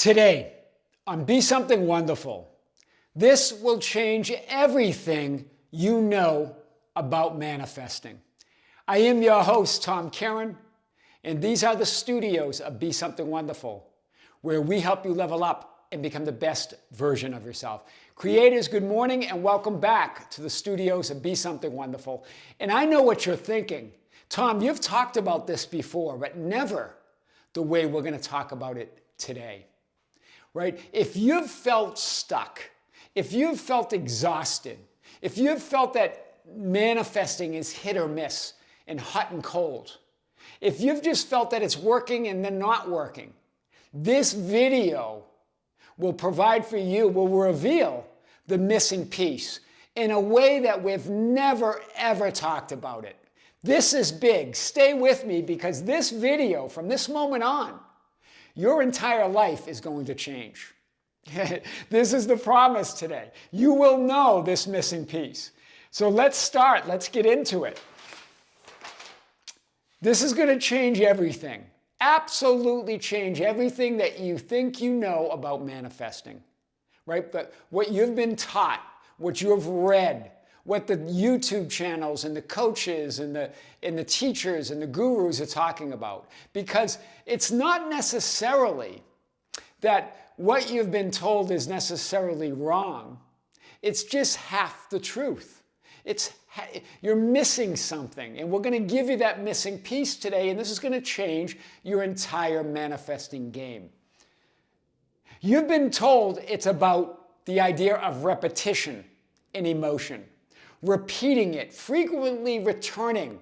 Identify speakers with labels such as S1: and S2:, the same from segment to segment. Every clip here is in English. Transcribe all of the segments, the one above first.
S1: Today on Be Something Wonderful, this will change everything you know about manifesting. I am your host, Tom Kearin, and these are the studios of Be Something Wonderful, where we help you level up and become the best version of yourself. Creators, good morning and welcome back to the studios of Be Something Wonderful. And I know what you're thinking. Tom, you've talked about this before, but never the way we're going to talk about it today. Right? If you've felt stuck, if you've felt exhausted, if you've felt that manifesting is hit or miss and hot and cold, if you've just felt that it's working and then not working, this video will provide for you, will reveal the missing piece in a way that we've never ever talked about it. This is big. Stay with me because this video, from this moment on, your entire life is going to change. This is the promise today. You will know this missing piece. So let's start. Let's get into it. This is going to change everything. Absolutely change everything that you think you know about manifesting. Right? But what you've been taught, what you have read, what the YouTube channels and the coaches and the teachers and the gurus are talking about. Because it's not necessarily that what you've been told is necessarily wrong. It's just half the truth. You're missing something, and we're going to give you that missing piece today, and this is going to change your entire manifesting game. You've been told it's about the idea of repetition in emotion. Repeating it, frequently returning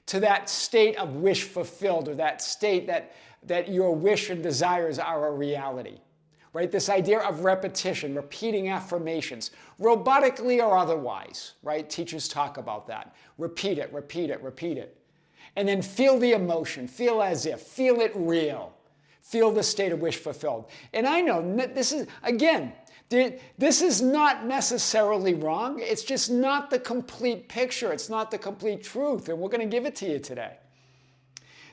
S1: to that state of wish fulfilled, or that state that your wish and desires are a reality. Right? This idea of repetition, repeating affirmations, robotically or otherwise. Right? Teachers talk about that. Repeat it, repeat it, repeat it. And then feel the emotion, feel as if, feel it real. Feel the state of wish fulfilled. And I know this is, again, this is not necessarily wrong. It's just not the complete picture. It's not the complete truth. And we're going to give it to you today.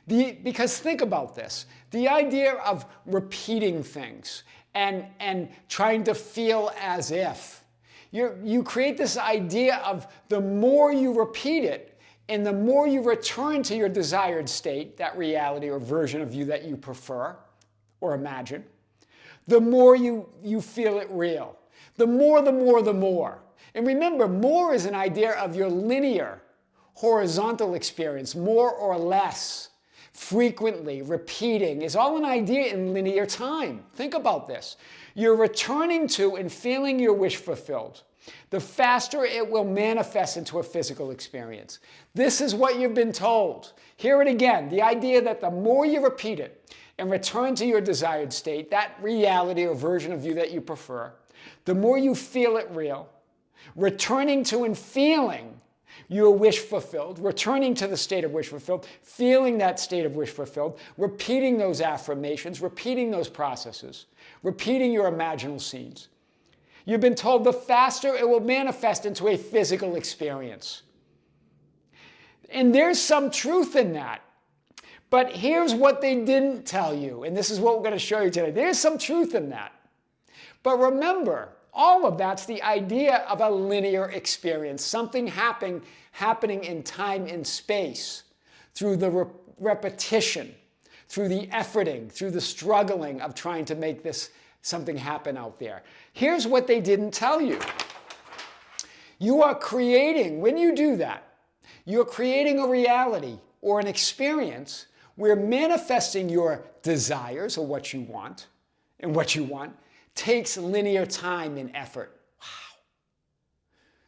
S1: Because think about this. The idea of repeating things and trying to feel as if. You create this idea of the more you repeat it and the more you return to your desired state, that reality or version of you that you prefer or imagine, the more you feel it real. The more. And remember, more is an idea of your linear, horizontal experience, more or less, frequently, repeating, is all an idea in linear time. Think about this. You're returning to and feeling your wish fulfilled. The faster it will manifest into a physical experience. This is what you've been told. Hear it again. The idea that the more you repeat it, and return to your desired state, that reality or version of you that you prefer, the more you feel it real, returning to and feeling your wish fulfilled, returning to the state of wish fulfilled, feeling that state of wish fulfilled, repeating those affirmations, repeating those processes, repeating your imaginal scenes. You've been told the faster it will manifest into a physical experience. And there's some truth in that. But here's what they didn't tell you, and this is what we're going to show you today. There's some truth in that. But remember, all of that's the idea of a linear experience, something happening in time and space through the repetition, through the efforting, through the struggling of trying to make this something happen out there. Here's what they didn't tell you. You are creating, when you do that, you're creating a reality or an experience where manifesting your desires or what you want takes linear time and effort. Wow.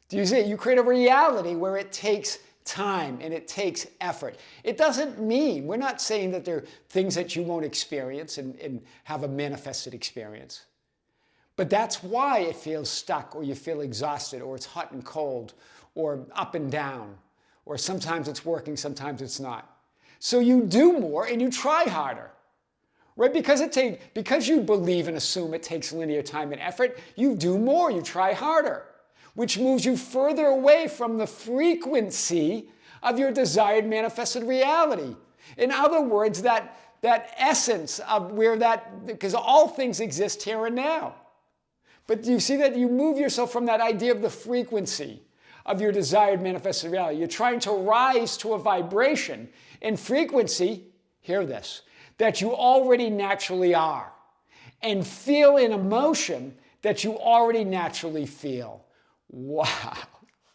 S1: Do you see it? You create a reality where it takes time and it takes effort. It doesn't mean, we're not saying that there are things that you won't experience and have a manifested experience. But that's why it feels stuck, or you feel exhausted, or it's hot and cold, or up and down, or sometimes it's working, sometimes it's not. So you do more and you try harder, right? Because you believe and assume it takes linear time and effort, you do more, you try harder, which moves you further away from the frequency of your desired manifested reality. In other words, that that essence of where that, because all things exist here and now. But do you see that you move yourself from that idea of the frequency of your desired manifested reality? You're trying to rise to a vibration in frequency, hear this, that you already naturally are, and feel an emotion that you already naturally feel. Wow.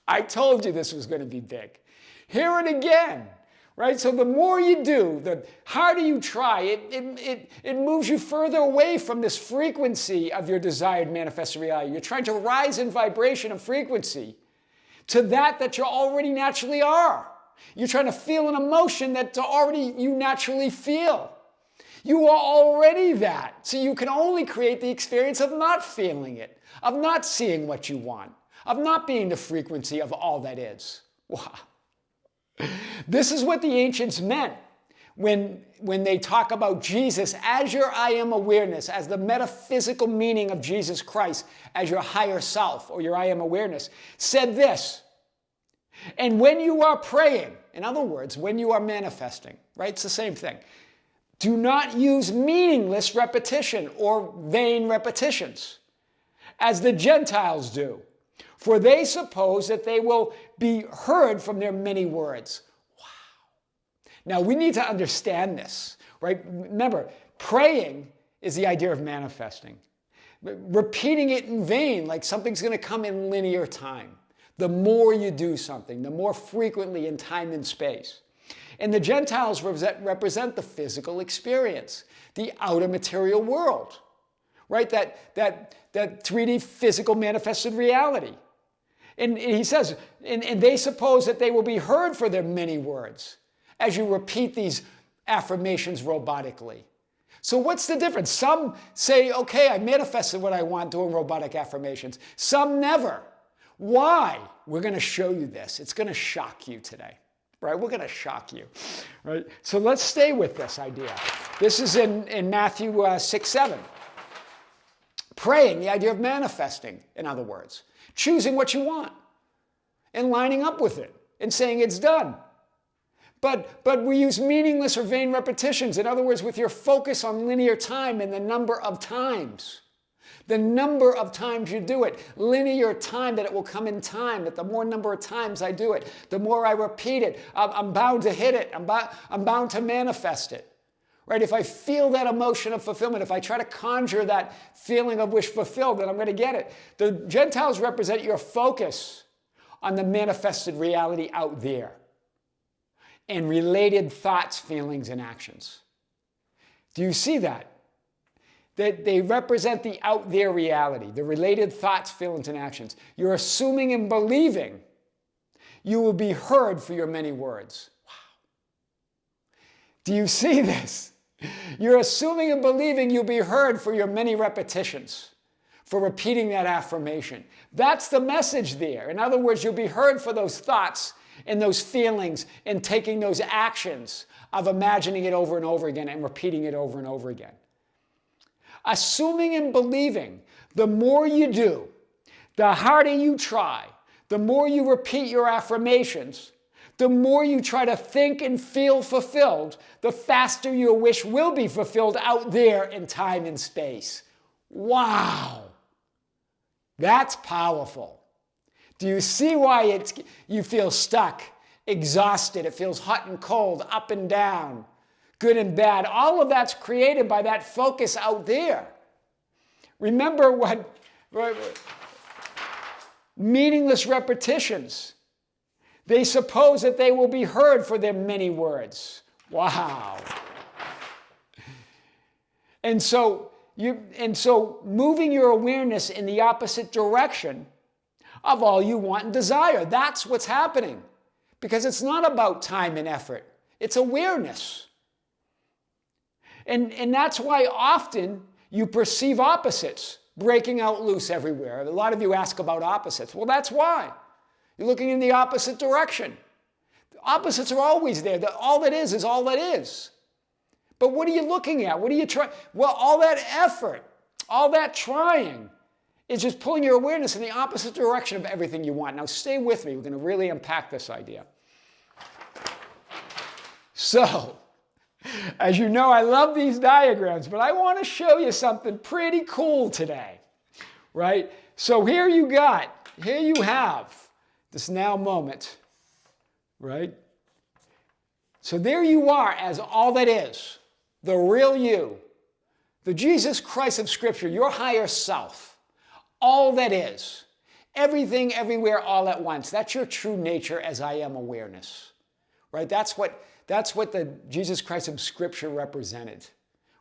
S1: I told you this was going to be big. Hear it again. Right? So the more you do, the harder you try, it moves you further away from this frequency of your desired manifested reality. You're trying to rise in vibration and frequency to that you already naturally are. You're trying to feel an emotion that already you naturally feel. You are already that. So you can only create the experience of not feeling it, of not seeing what you want, of not being the frequency of all that is. Wow. This is what the ancients meant when they talk about Jesus as your I am awareness, as the metaphysical meaning of Jesus Christ, as your higher self or your I am awareness, said this. And when you are praying, in other words, when you are manifesting, right? It's the same thing. Do not use meaningless repetition or vain repetitions, as the Gentiles do. For they suppose that they will be heard from their many words. Wow. Now we need to understand this, right? Remember, praying is the idea of manifesting. Repeating it in vain, like something's going to come in linear time. The more you do something, the more frequently in time and space. And the Gentiles represent the physical experience, the outer material world, right? That 3D physical manifested reality. And he says, and they suppose that they will be heard for their many words as you repeat these affirmations robotically. So what's the difference? Some say, okay, I manifested what I want doing robotic affirmations. Some never. Why? We're going to show you this. It's going to shock you today, right? We're going to shock you, right? So let's stay with this idea. This is in Matthew 6:7. Praying, the idea of manifesting, in other words. Choosing what you want and lining up with it and saying it's done. But we use meaningless or vain repetitions. In other words, with your focus on linear time and the number of times. The number of times you do it. Linear time, that it will come in time. That the more number of times I do it, the more I repeat it, I'm bound to hit it. I'm bound to manifest it. Right? If I feel that emotion of fulfillment, if I try to conjure that feeling of wish fulfilled, then I'm going to get it. The Gentiles represent your focus on the manifested reality out there and related thoughts, feelings, and actions. Do you see that? That they represent the out there reality, the related thoughts, feelings, and actions. You're assuming and believing you will be heard for your many words. Wow. Do you see this? You're assuming and believing you'll be heard for your many repetitions, for repeating that affirmation. That's the message there. In other words, you'll be heard for those thoughts and those feelings and taking those actions of imagining it over and over again and repeating it over and over again. Assuming and believing, the more you do, the harder you try, the more you repeat your affirmations, the more you try to think and feel fulfilled, the faster your wish will be fulfilled out there in time and space. Wow. That's powerful. Do you see why you feel stuck, exhausted? It feels hot and cold, up and down, good and bad. All of that's created by that focus out there. Remember what meaningless repetitions. They suppose that they will be heard for their many words. Wow. And so moving your awareness in the opposite direction of all you want and desire. That's what's happening. Because it's not about time and effort. It's awareness. And that's why often you perceive opposites breaking out loose everywhere. A lot of you ask about opposites. Well, that's why. You're looking in the opposite direction. The opposites are always there. All that is all that is. But what are you looking at? What are you trying? Well, all that effort, all that trying is just pulling your awareness in the opposite direction of everything you want. Now stay with me. We're going to really unpack this idea. So, As you know, I love these diagrams, but I want to show you something pretty cool today, right? So here you have this now moment, right? So there you are as all that is, the real you, the Jesus Christ of Scripture, your higher self, all that is, everything, everywhere, all at once. That's your true nature as I am awareness, right? That's what the Jesus Christ of Scripture represented,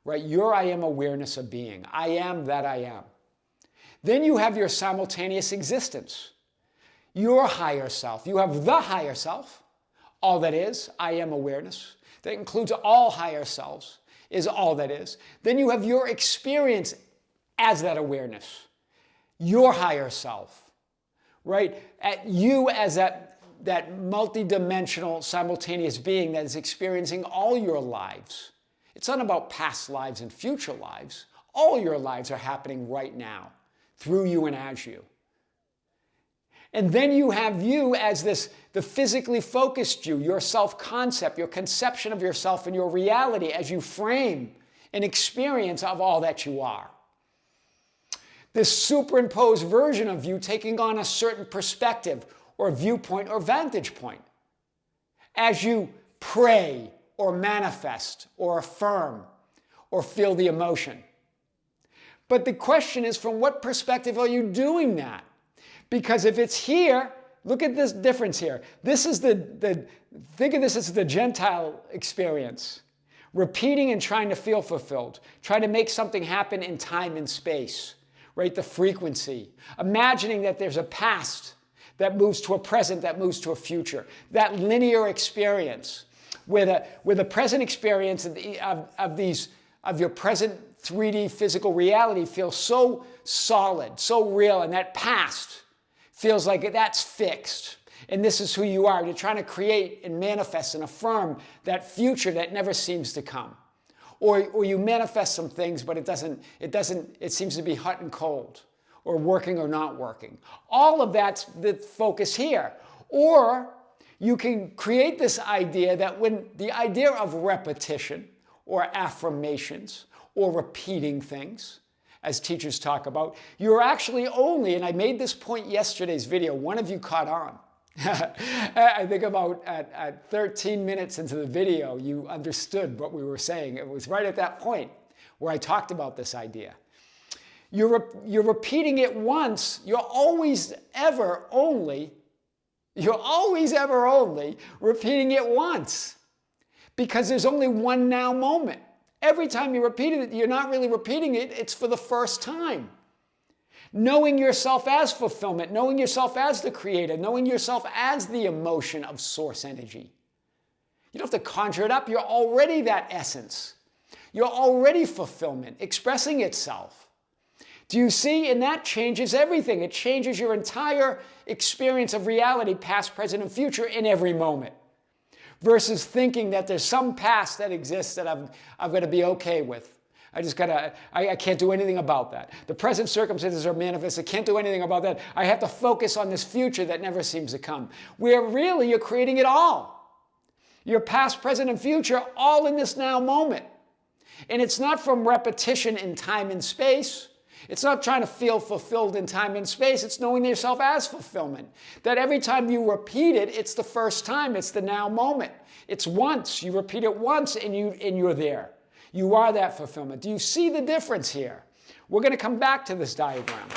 S1: right? Your I am awareness of being. I am that I am. Then you have your simultaneous existence, your higher self. You have the higher self, all that is, I am awareness. That includes all higher selves, is all that is. Then you have your experience as that awareness, your higher self, right? At you as that multidimensional simultaneous being that is experiencing all your lives. It's not about past lives and future lives. All your lives are happening right now, through you and as you. And then you have you as the physically focused you, your self-concept, your conception of yourself and your reality as you frame an experience of all that you are. This superimposed version of you taking on a certain perspective or viewpoint or vantage point as you pray or manifest or affirm or feel the emotion. But the question is, from what perspective are you doing that? Because if it's here, look at this difference here. This is think of this as the Gentile experience. Repeating and trying to feel fulfilled. Trying to make something happen in time and space. Right? The frequency. Imagining that there's a past that moves to a present, that moves to a future. That linear experience. Where the present experience of your present 3D physical reality feels so solid, so real, and that past feels like that's fixed. And this is who you are. You're trying to create and manifest and affirm that future that never seems to come. Or you manifest some things, but it seems to be hot and cold, or working or not working. All of that's the focus here. Or you can create this idea that when the idea of repetition or affirmations or repeating things, as teachers talk about, you're actually only, and I made this point yesterday's video, one of you caught on. I think about at 13 minutes into the video, you understood what we were saying. It was right at that point where I talked about this idea. You're repeating it once, you're always ever only repeating it once. Because there's only one now moment. Every time you repeat it, you're not really repeating it, it's for the first time. Knowing yourself as fulfillment, knowing yourself as the creator, knowing yourself as the emotion of source energy. You don't have to conjure it up, you're already that essence. You're already fulfillment, expressing itself. Do you see? And that changes everything. It changes your entire experience of reality, past, present, and future in every moment. Versus thinking that there's some past that exists that I've got to be okay with. I can't do anything about that. The present circumstances are manifest. I can't do anything about that. I have to focus on this future that never seems to come. Where really you're creating it all. Your past, present, and future all in this now moment. And it's not from repetition in time and space. It's not trying to feel fulfilled in time and space. It's knowing yourself as fulfillment. That every time you repeat it, it's the first time. It's the now moment. It's once. You repeat it once and you're there. You are that fulfillment. Do you see the difference here? We're going to come back to this diagram.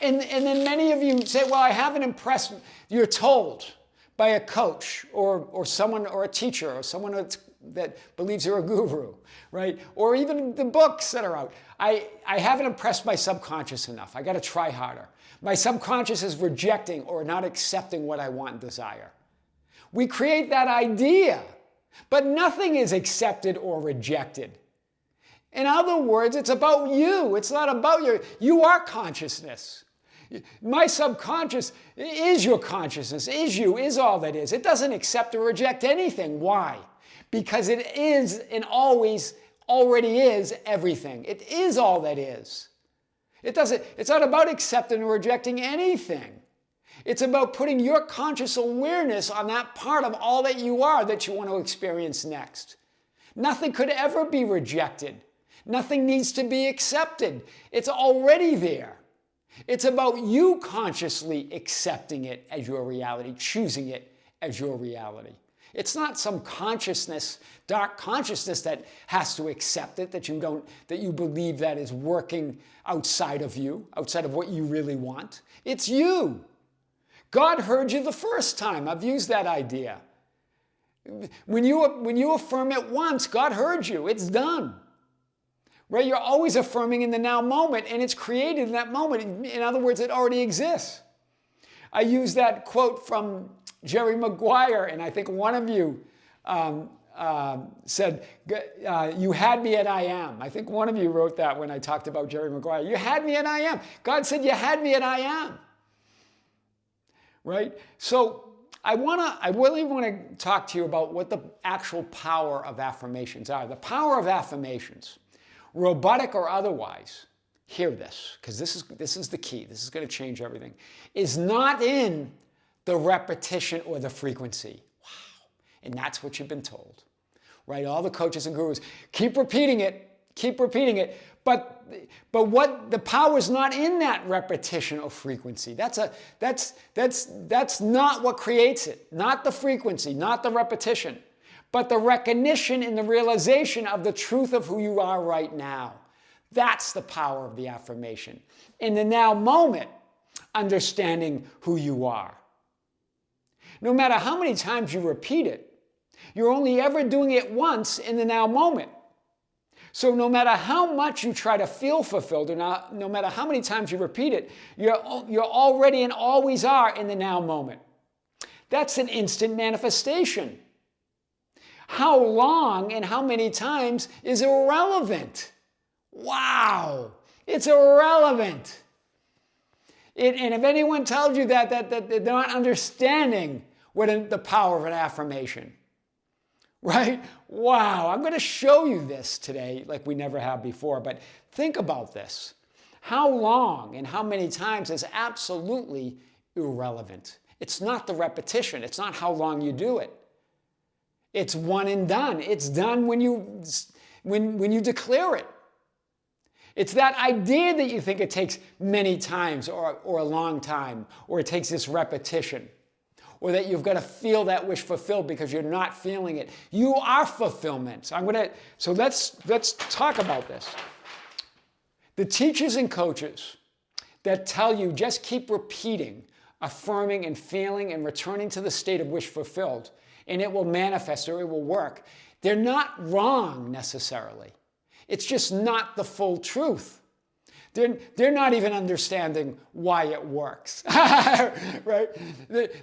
S1: And then many of you say, well, I haven't impressed. You're told by a coach or someone or a teacher or someone that believes you're a guru, right? Or even the books that are out. I haven't impressed my subconscious enough. I got to try harder. My subconscious is rejecting or not accepting what I want and desire. We create that idea, but nothing is accepted or rejected. In other words, it's about you. It's not about you are consciousness. My subconscious is your consciousness, is you, is all that is. It doesn't accept or reject anything. Why? Because it is and always already is everything. It is all that is. It's not about accepting or rejecting anything. It's about putting your conscious awareness on that part of all that you are that you want to experience next. Nothing could ever be rejected. Nothing needs to be accepted. It's already there. It's about you consciously accepting it as your reality, choosing it as your reality. It's not some consciousness, dark consciousness that has to accept it, that you believe that is working outside of you, outside of what you really want. It's you. God heard you the first time. I've used that idea. When you affirm it once, God heard you. It's done. Right? You're always affirming in the now moment, and it's created in that moment. In other words, it already exists. I use that quote from Jerry Maguire, and I think one of you said, you had me at I am. I think one of you wrote that when I talked about Jerry Maguire. You had me at I am. God said you had me at I am. Right? So I really want to talk to you about what the actual power of affirmations are. The power of affirmations, robotic or otherwise, hear this, because this is the key. This is going to change everything. Is not in the repetition or the frequency. Wow. And that's what you've been told. Right? All the coaches and gurus, keep repeating it, keep repeating it. But what the power is not in that repetition or frequency. That's not what creates it. Not the frequency, not the repetition, but the recognition and the realization of the truth of who you are right now. That's the power of the affirmation. In the now moment, understanding who you are. No matter how many times you repeat it, you're only ever doing it once in the now moment. So no matter how much you try to feel fulfilled, or no matter how many times you repeat it, you're already and always are in the now moment. That's an instant manifestation. How long and how many times is irrelevant. Wow, it's irrelevant. And if anyone tells you that they're not understanding what the power of an affirmation. Right? Wow, I'm going to show you this today like we never have before, but think about this. How long and how many times is absolutely irrelevant. It's not the repetition. It's not how long you do it. It's one and done. It's done when you declare it. It's that idea that you think it takes many times or a long time, or it takes this repetition. Or that you've got to feel that wish fulfilled because you're not feeling it. You are fulfillment. So let's talk about this. The teachers and coaches that tell you just keep repeating, affirming and feeling and returning to the state of wish fulfilled, and it will manifest or it will work, they're not wrong necessarily. It's just not the full truth. They're not even understanding why it works, right?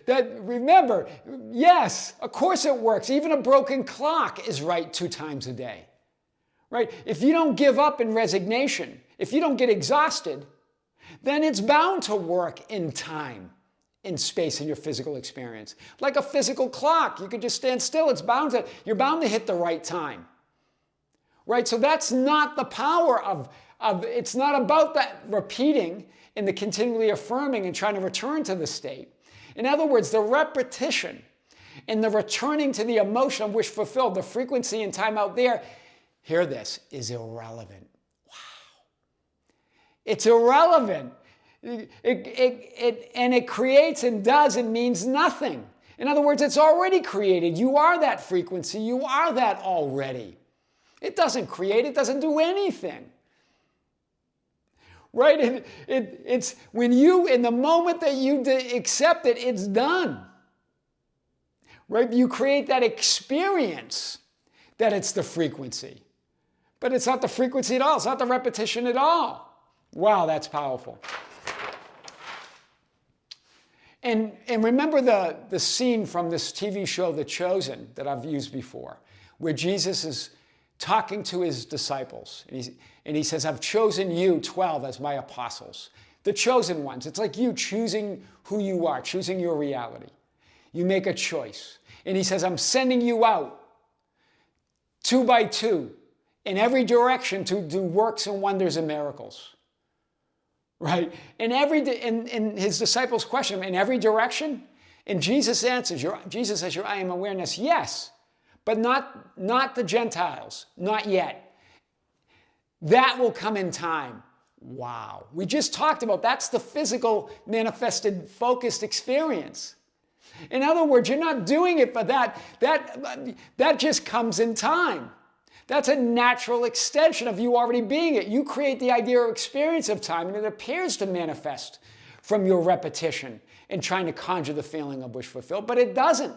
S1: Remember, yes, of course it works. Even a broken clock is right 2 times a day, right? If you don't give up in resignation, if you don't get exhausted, then it's bound to work in time, in space, in your physical experience. Like a physical clock, you could just stand still. You're bound to hit the right time, right? So that's not the power of it's not about that repeating and the continually affirming and trying to return to the state. In other words, the repetition and the returning to the emotion of wish fulfilled, the frequency and time out there, hear this, is irrelevant. Wow. It's irrelevant. It creates and does and means nothing. In other words, it's already created. You are that frequency. You are that already. It doesn't create. It doesn't do anything. Right? It's when in the moment that you accept it, it's done. Right? You create that experience that it's the frequency. But it's not the frequency at all. It's not the repetition at all. Wow, that's powerful. And remember the scene from this TV show, The Chosen, that I've used before, where Jesus is talking to his disciples. And he says, I've chosen you, 12, as my apostles. The chosen ones. It's like you choosing who you are, choosing your reality. You make a choice. And he says, I'm sending you out 2 by 2 in every direction to do works and wonders and miracles. right? In his disciples question him, in every direction? And Jesus answers, Jesus says, your I am awareness, yes, but not the Gentiles, not yet. That will come in time. Wow. We just talked about that's the physical, manifested, focused experience. In other words, you're not doing it for that. That just comes in time. That's a natural extension of you already being it. You create the idea or experience of time, and it appears to manifest from your repetition and trying to conjure the feeling of wish fulfilled, but it doesn't.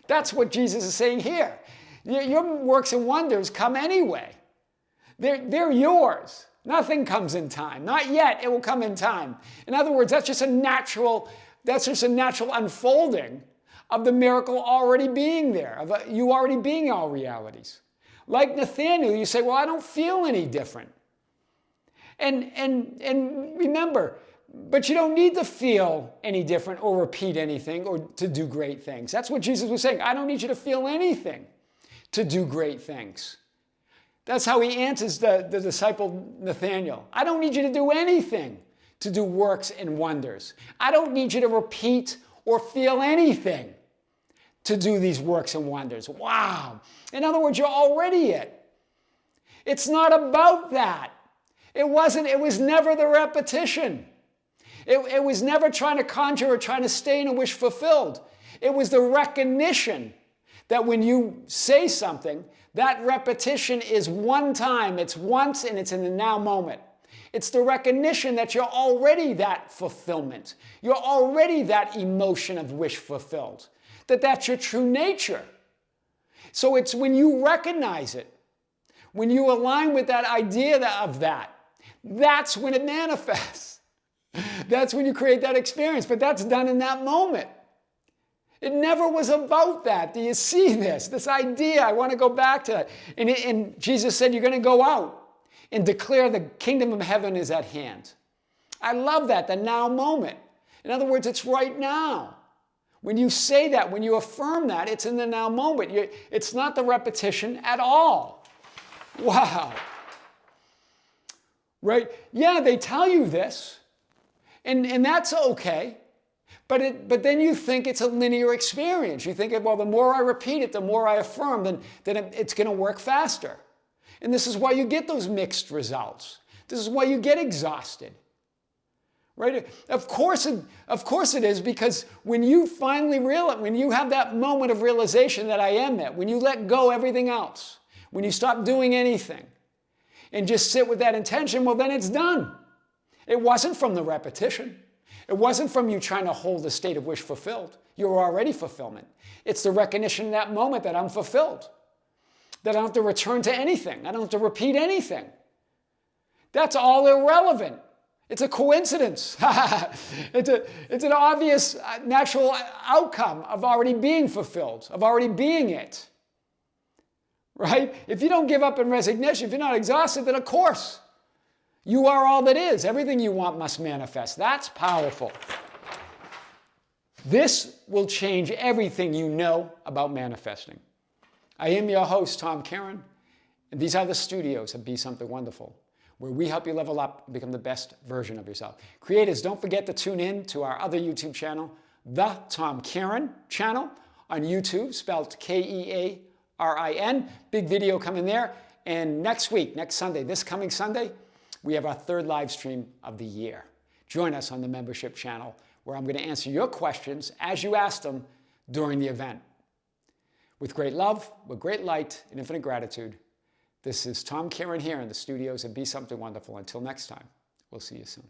S1: That's what Jesus is saying here. Your works and wonders come anyway. They're yours. Nothing comes in time. Not yet. It will come in time. In other words, that's just a natural unfolding of the miracle already being there, of you already being all realities. Like Nathaniel, you say, well, I don't feel any different. And remember, but you don't need to feel any different or repeat anything or to do great things. That's what Jesus was saying. I don't need you to feel anything to do great things. That's how he answers the disciple Nathaniel. I don't need you to do anything to do works and wonders. I don't need you to repeat or feel anything to do these works and wonders. Wow. In other words, you're already it. It's not about that. It was never the repetition. It was never trying to conjure or trying to stay in a wish fulfilled. It was the recognition that when you say something, that repetition is one time, it's once, and it's in the now moment. It's the recognition that you're already that fulfillment. You're already that emotion of wish fulfilled. That's your true nature. So it's when you recognize it, when you align with that idea of that, that's when it manifests. That's when you create that experience, but that's done in that moment. It never was about that. Do you see this? This idea, I want to go back to it. And Jesus said, you're going to go out and declare the kingdom of heaven is at hand. I love that, the now moment. In other words, it's right now. When you say that, when you affirm that, it's in the now moment. It's not the repetition at all. Wow. Right? Yeah, they tell you this, and that's okay. But then you think it's a linear experience. You think, well, the more I repeat it, the more I affirm, then it's going to work faster. And this is why you get those mixed results. This is why you get exhausted. Right? Of course it is, because when you finally realize, when you have that moment of realization that I am it, when you let go everything else, when you stop doing anything and just sit with that intention, well, then it's done. It wasn't from the repetition. It wasn't from you trying to hold the state of wish fulfilled. You're already fulfillment. It's the recognition in that moment that I'm fulfilled, that I don't have to return to anything. I don't have to repeat anything. That's all irrelevant. It's a coincidence. It's an obvious natural outcome of already being fulfilled, of already being it. Right? If you don't give up in resignation, if you're not exhausted, then of course, you are all that is. Everything you want must manifest. That's powerful. This will change everything you know about manifesting. I am your host, Tom Kearin, and these are the studios of Be Something Wonderful, where we help you level up and become the best version of yourself. Creators, don't forget to tune in to our other YouTube channel, The Tom Kearin Channel on YouTube, spelled Kearin. Big video coming there. And next week, next Sunday, this coming Sunday, we have our third live stream of the year. Join us on the membership channel, where I'm going to answer your questions as you ask them during the event. With great love, with great light, and infinite gratitude, this is Tom Kearin here in the studios of Be Something Wonderful. Until next time, we'll see you soon.